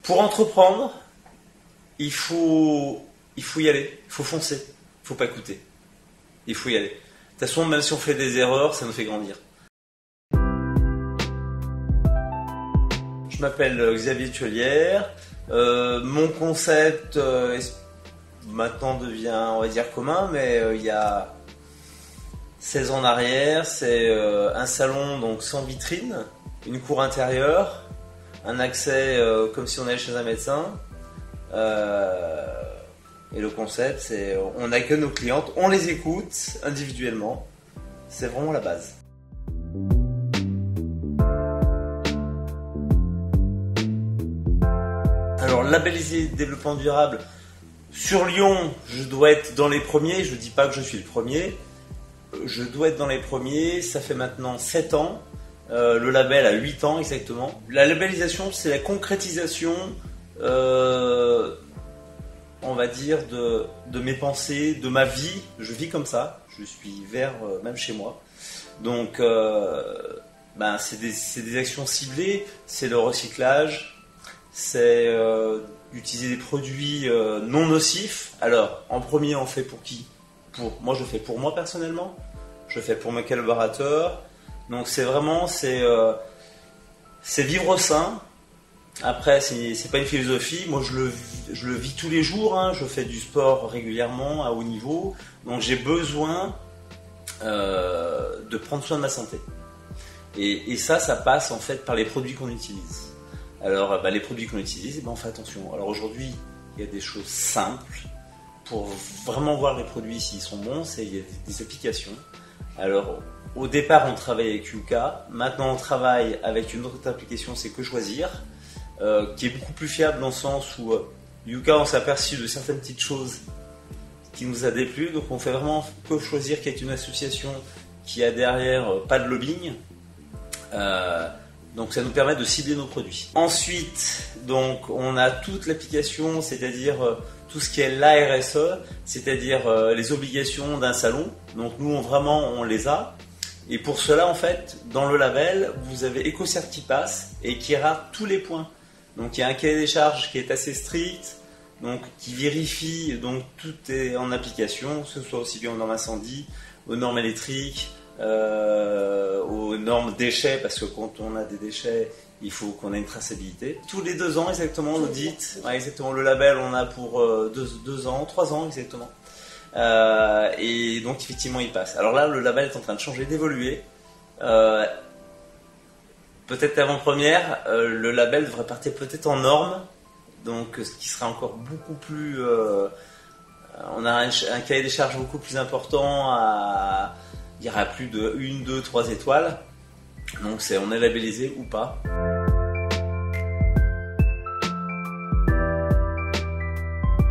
Pour entreprendre, il faut y aller, il faut foncer, il ne faut pas écouter. Il faut y aller. De toute façon, même si on fait des erreurs, ça nous fait grandir. Je m'appelle Xavier Tuelière. Mon concept maintenant devient, on va dire, commun, mais il y a 16 ans en arrière, c'est un salon donc sans vitrine, une cour intérieure, un accès comme si on allait chez un médecin. Et le concept, c'est on accueille nos clientes, on les écoute individuellement. C'est vraiment la base. Alors, labellisé développement durable, sur Lyon, je dois être dans les premiers. Je ne dis pas que je suis le premier. Je dois être dans les premiers. Ça fait maintenant 7 ans. Le label a 8 ans exactement. La labellisation, c'est la concrétisation, on va dire, de mes pensées, de ma vie. Je vis comme ça. Je suis vert même chez moi. Donc, c'est des actions ciblées. C'est le recyclage. C'est utiliser des produits non nocifs. Alors, en premier, on fait pour qui ? Moi, je fais pour moi personnellement. Je fais pour mes collaborateurs. Donc, c'est vivre sain. Après, c'est pas une philosophie. Moi, je le vis tous les jours. Hein. Je fais du sport régulièrement à haut niveau. Donc, j'ai besoin de prendre soin de ma santé. Et ça passe en fait par les produits qu'on utilise. Alors, les produits qu'on utilise, on fait attention. Alors aujourd'hui, il y a des choses simples pour vraiment voir les produits s'ils sont bons. Il y a des applications. Alors, au départ, on travaille avec Yuka. Maintenant, on travaille avec une autre application, c'est Que Choisir, qui est beaucoup plus fiable dans le sens où Yuka, on s'est aperçu de certaines petites choses qui nous a déplu. Donc, on fait vraiment Que Choisir, qui est une association qui a derrière pas de lobbying. Donc ça nous permet de cibler nos produits. Ensuite, donc, on a toute l'application, c'est-à-dire tout ce qui est l'ARSE, c'est-à-dire les obligations d'un salon. Donc nous, on les a. Et pour cela, en fait, dans le label, vous avez EcoCert qui passe et qui rate tous les points. Donc il y a un cahier des charges qui est assez strict, donc qui vérifie, donc tout est en application, que ce soit aussi bien aux normes incendie, aux normes électriques, aux normes déchets, parce que quand on a des déchets, il faut qu'on ait une traçabilité. Tous les 2 ans exactement, l'audit, exactement, le label on a pour 2 ans, 3 ans exactement. Et donc effectivement il passe. Alors là le label est en train de changer, d'évoluer. Peut-être avant-première, le label devrait partir peut-être en normes, donc ce qui sera encore beaucoup plus... on a un cahier des charges beaucoup plus important il y aura plus de 1, 2, 3 étoiles. Donc on est labellisé ou pas.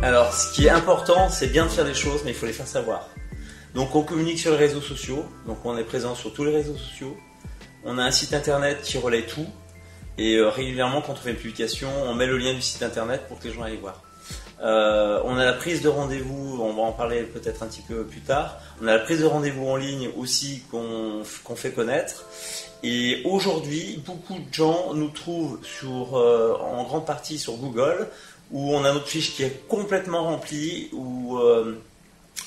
Alors ce qui est important, c'est bien de faire des choses, mais il faut les faire savoir. Donc on communique sur les réseaux sociaux. Donc on est présent sur tous les réseaux sociaux. On a un site internet qui relaie tout. Et régulièrement, quand on fait une publication, on met le lien du site internet pour que les gens aillent voir. On a la prise de rendez-vous, on va en parler peut-être un petit peu plus tard. On a la prise de rendez-vous en ligne aussi qu'on fait connaître. Et aujourd'hui, beaucoup de gens nous trouvent en grande partie sur Google, où on a notre fiche qui est complètement remplie, où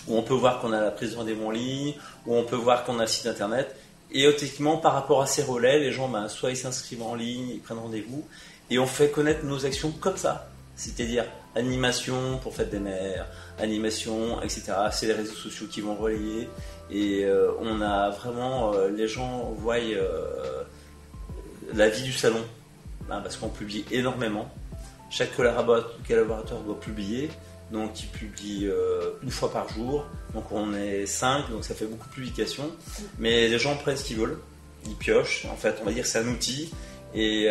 on peut voir qu'on a la prise de rendez-vous en ligne, où on peut voir qu'on a le site internet. Et automatiquement, par rapport à ces relais, les gens, soit ils s'inscrivent en ligne, ils prennent rendez-vous, et on fait connaître nos actions comme ça. C'est-à-dire animation pour Fête des Mères, animation, etc. C'est les réseaux sociaux qui vont relayer. Et on a vraiment, les gens voient la vie du salon, parce qu'on publie énormément. Chaque collaborateur doit publier, donc il publie une fois par jour. Donc on est 5, donc ça fait beaucoup de publications. Mais les gens prennent ce qu'ils veulent, ils piochent. En fait, on va dire que c'est un outil. Et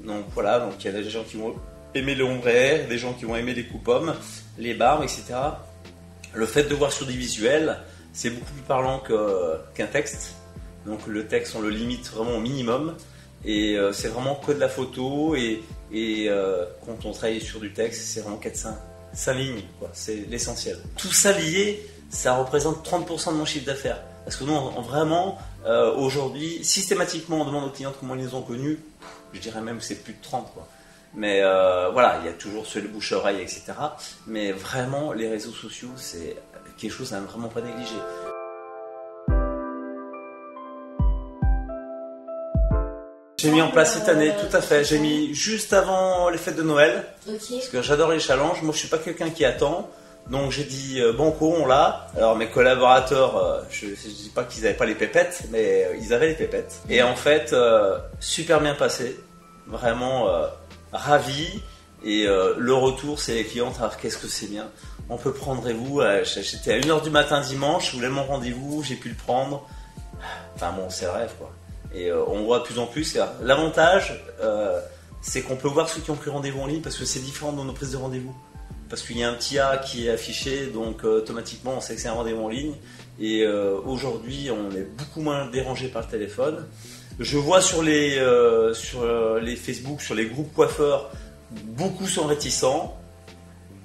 donc voilà, donc il y a des gens qui vont aimer le ombré, des gens qui vont aimer les coupes-pommes, les barbes, etc. Le fait de voir sur des visuels, c'est beaucoup plus parlant qu'un texte. Donc le texte, on le limite vraiment au minimum. Et c'est vraiment que de la photo. Et quand on travaille sur du texte, c'est vraiment 5 lignes, quoi. C'est l'essentiel. Tout ça lié, ça représente 30% de mon chiffre d'affaires. Parce que nous, vraiment, aujourd'hui, systématiquement, on demande aux clients comment ils les ont connus. Je dirais même que c'est plus de 30, quoi. Mais voilà, il y a toujours sur le bouche-oreille, etc. Mais vraiment, les réseaux sociaux, c'est quelque chose à ne vraiment pas négliger. J'ai mis en place cette année, tout à fait. J'ai mis juste avant les fêtes de Noël, parce que j'adore les challenges. Moi, je suis pas quelqu'un qui attend, donc j'ai dit banco, on l'a. Alors mes collaborateurs, je dis pas qu'ils avaient pas les pépettes, mais ils avaient les pépettes. Et en fait, super bien passé, vraiment ravi. Et le retour, c'est les clients. Qu'est-ce que c'est bien. On peut prendre rendez-vous. J'étais à 1h du matin dimanche, je voulais mon rendez-vous, j'ai pu le prendre. Enfin bon, c'est le rêve quoi. Et on voit de plus en plus. L'avantage, c'est qu'on peut voir ceux qui ont pris rendez-vous en ligne parce que c'est différent de nos prises de rendez-vous. Parce qu'il y a un petit A qui est affiché, donc automatiquement on sait que c'est un rendez-vous en ligne. Et aujourd'hui, on est beaucoup moins dérangé par le téléphone. Je vois sur les Facebook, sur les groupes coiffeurs, beaucoup sont réticents.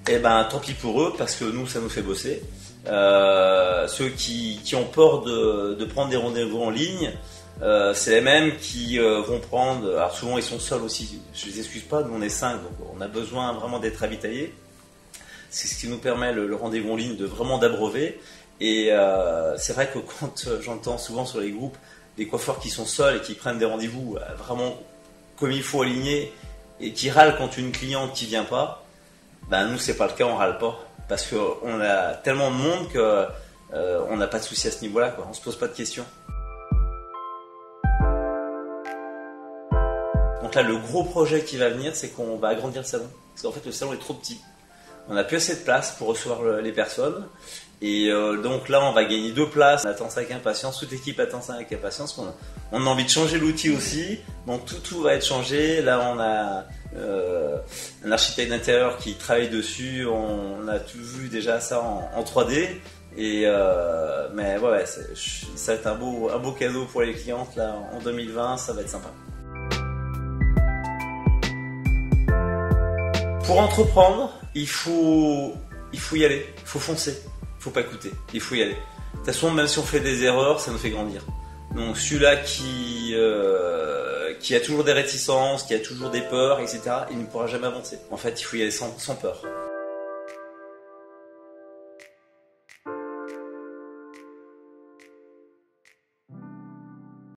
Et ben tant pis pour eux parce que nous, ça nous fait bosser. Ceux qui ont peur de prendre des rendez-vous en ligne, c'est les mêmes qui vont prendre. Alors souvent ils sont seuls aussi. Je les excuse pas. Nous on est 5, donc on a besoin vraiment d'être ravitaillés. C'est ce qui nous permet le rendez-vous en ligne de vraiment d'abreuver. Et c'est vrai que quand j'entends souvent sur les groupes des coiffeurs qui sont seuls et qui prennent des rendez-vous vraiment comme il faut alignés et qui râlent quand une cliente qui vient pas, ben nous c'est pas le cas, on râle pas parce qu'on a tellement de monde que on n'a pas de souci à ce niveau-là, quoi. On se pose pas de questions. Donc là, le gros projet qui va venir, c'est qu'on va agrandir le salon. Parce qu'en fait, le salon est trop petit. On n'a plus assez de place pour recevoir les personnes. Et donc là, on va gagner 2 places. On attend ça avec impatience. Toute l'équipe attend ça avec impatience. On a envie de changer l'outil aussi. Donc tout va être changé. Là, on a un architecte d'intérieur qui travaille dessus. On a tout vu déjà ça en 3D. Et mais ouais, ça va être un beau cadeau pour les clientes là en 2020. Ça va être sympa. Pour entreprendre, il faut y aller, il faut foncer, il faut pas écouter, il faut y aller. De toute façon, même si on fait des erreurs, ça nous fait grandir. Donc celui-là qui a toujours des réticences, qui a toujours des peurs, etc., il ne pourra jamais avancer. En fait, il faut y aller sans peur.